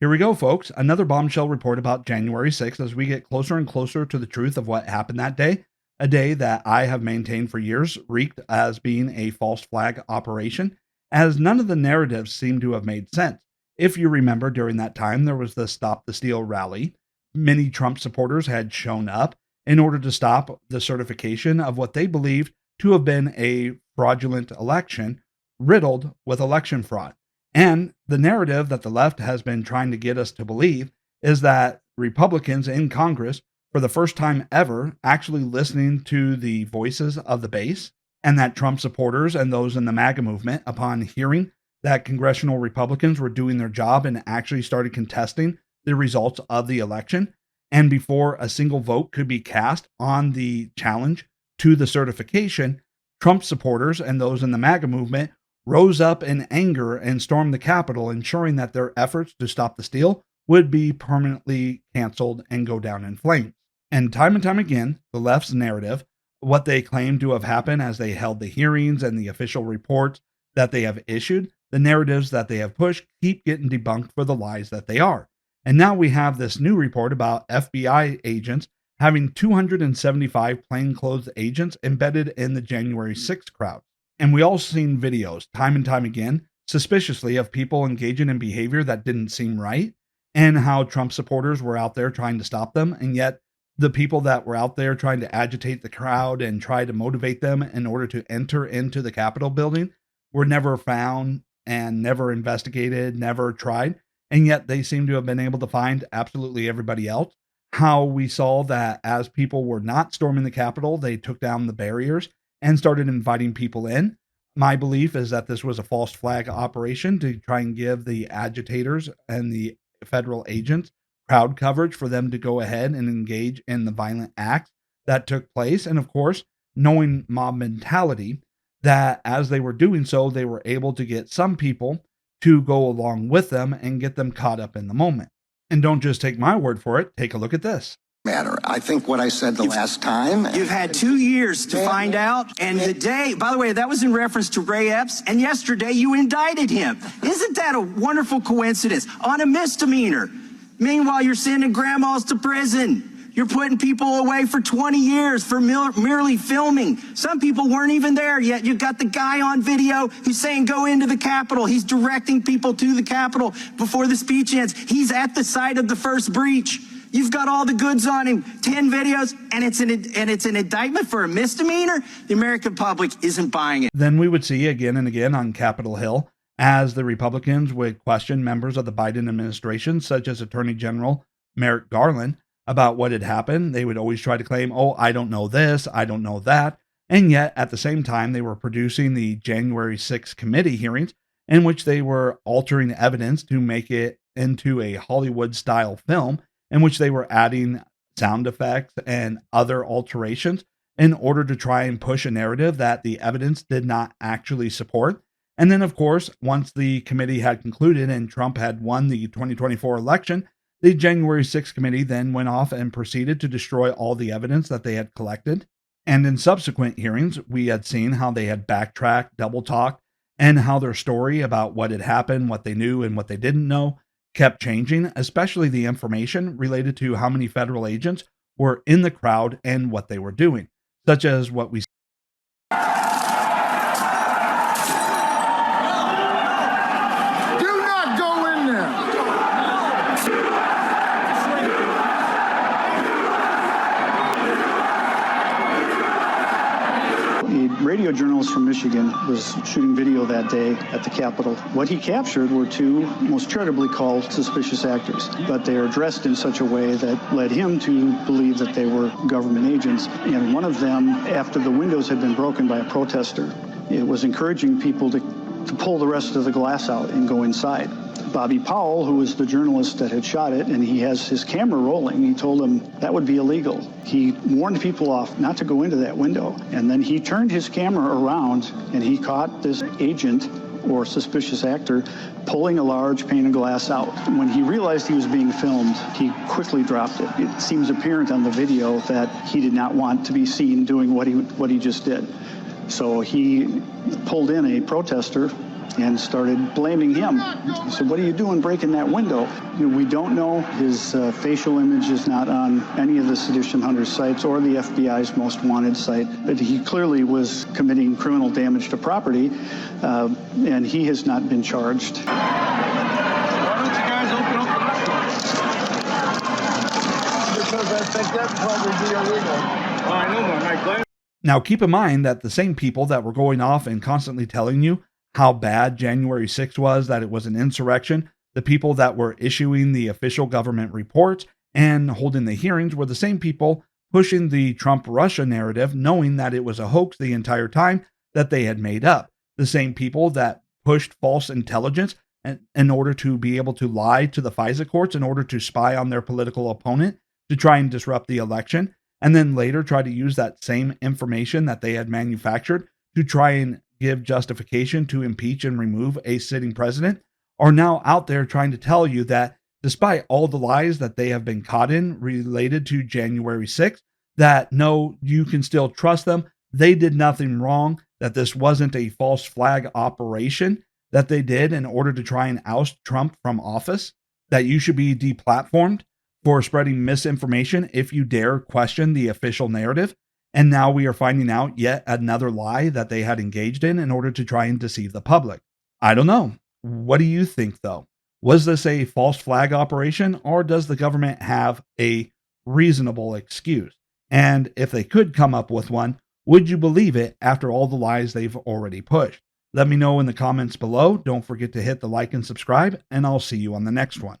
Here we go, folks. Another bombshell report about January 6th as we get closer and closer to the truth of what happened that day. A day that I have maintained for years reeked as being a false flag operation, as none of the narratives seem to have made sense. If you remember, during that time, there was the Stop the Steal rally. Many Trump supporters had shown up in order to stop the certification of what they believed to have been a fraudulent election riddled with election fraud. And the narrative that the left has been trying to get us to believe is that Republicans in Congress, for the first time ever, actually listening to the voices of the base, and that Trump supporters and those in the MAGA movement, upon hearing that congressional Republicans were doing their job and actually started contesting the results of the election, and before a single vote could be cast on the challenge to the certification, Trump supporters and those in the MAGA movement rose up in anger and stormed the Capitol, ensuring that their efforts to stop the steal would be permanently canceled and go down in flames. And time again, the left's narrative, what they claim to have happened as they held the hearings and the official reports that they have issued, the narratives that they have pushed keep getting debunked for the lies that they are. And now we have this new report about FBI agents having 275 plainclothes agents embedded in the January 6th crowd. And we all seen videos time and time again, suspiciously, of people engaging in behavior that didn't seem right, and how Trump supporters were out there trying to stop them. And yet the people that were out there trying to agitate the crowd and try to motivate them in order to enter into the Capitol building were never found and never investigated, never tried. And yet they seem to have been able to find absolutely everybody else. How we saw that as people were not storming the Capitol, they took down the barriers and started inviting people in. My belief is that this was a false flag operation to try and give the agitators and the federal agents crowd coverage for them to go ahead and engage in the violent acts that took place. And of course, knowing mob mentality, that as they were doing so, they were able to get some people to go along with them and get them caught up in the moment. And don't just take my word for it. Take a look at this. Matter. I think what I said the last time. You've had 2 years to find out. And today, by the way, that was in reference to Ray Epps. And yesterday you indicted him. Isn't that a wonderful coincidence? On a misdemeanor. Meanwhile, you're sending grandmas to prison. You're putting people away for 20 years for merely filming. Some people weren't even there yet. You got the guy on video who's saying go into the Capitol. He's directing people to the Capitol before the speech ends. He's at the site of the first breach. You've got all the goods on him, 10 videos, and it's an indictment for a misdemeanor. The American public isn't buying it. Then we would see again and again on Capitol Hill as the Republicans would question members of the Biden administration, such as Attorney General Merrick Garland, about what had happened. They would always try to claim, oh, I don't know this, I don't know that. And yet, at the same time, they were producing the January 6th committee hearings in which they were altering evidence to make it into a Hollywood-style film, in which they were adding sound effects and other alterations in order to try and push a narrative that the evidence did not actually support. And then, of course, once the committee had concluded and Trump had won the 2024 election, the January 6th committee then went off and proceeded to destroy all the evidence that they had collected. And in subsequent hearings, we had seen how they had backtracked, double talked, and how their story about what had happened, what they knew and what they didn't know, kept changing, especially the information related to how many federal agents were in the crowd and what they were doing, such as what we radio journalist from Michigan was shooting video that day at the Capitol. What he captured were two most charitably called suspicious actors, but they are dressed in such a way that led him to believe that they were government agents. And one of them, after the windows had been broken by a protester, it was encouraging people to pull the rest of the glass out and go inside. Bobby Powell, who was the journalist that had shot it, and he has his camera rolling, he told him that would be illegal. He warned people off not to go into that window. And then he turned his camera around and he caught this agent or suspicious actor pulling a large pane of glass out. When he realized he was being filmed, he quickly dropped it. It seems apparent on the video that he did not want to be seen doing what he just did. So he pulled in a protester and started blaming him. He said, "What are you doing breaking that window?" We don't know. His facial image is not on any of the Sedition Hunters sites or the FBI's most wanted site, but he clearly was committing criminal damage to property, and he has not been charged. Why don't you guys open up the because I think that'd probably be illegal. Oh, I know, my glad. Now, keep in mind that the same people that were going off and constantly telling you how bad January 6th was, that it was an insurrection, the people that were issuing the official government reports and holding the hearings were the same people pushing the Trump-Russia narrative, knowing that it was a hoax the entire time that they had made up. The same people that pushed false intelligence in order to be able to lie to the FISA courts in order to spy on their political opponent to try and disrupt the election, and then later try to use that same information that they had manufactured to try and give justification to impeach and remove a sitting president, are now out there trying to tell you that despite all the lies that they have been caught in related to January 6th, that no, you can still trust them. They did nothing wrong, that this wasn't a false flag operation that they did in order to try and oust Trump from office, that you should be deplatformed for spreading misinformation if you dare question the official narrative. And now we are finding out yet another lie that they had engaged in order to try and deceive the public. I don't know. What do you think, though? Was this a false flag operation, or does the government have a reasonable excuse? And if they could come up with one, would you believe it after all the lies they've already pushed? Let me know in the comments below. Don't forget to hit the like and subscribe, and I'll see you on the next one.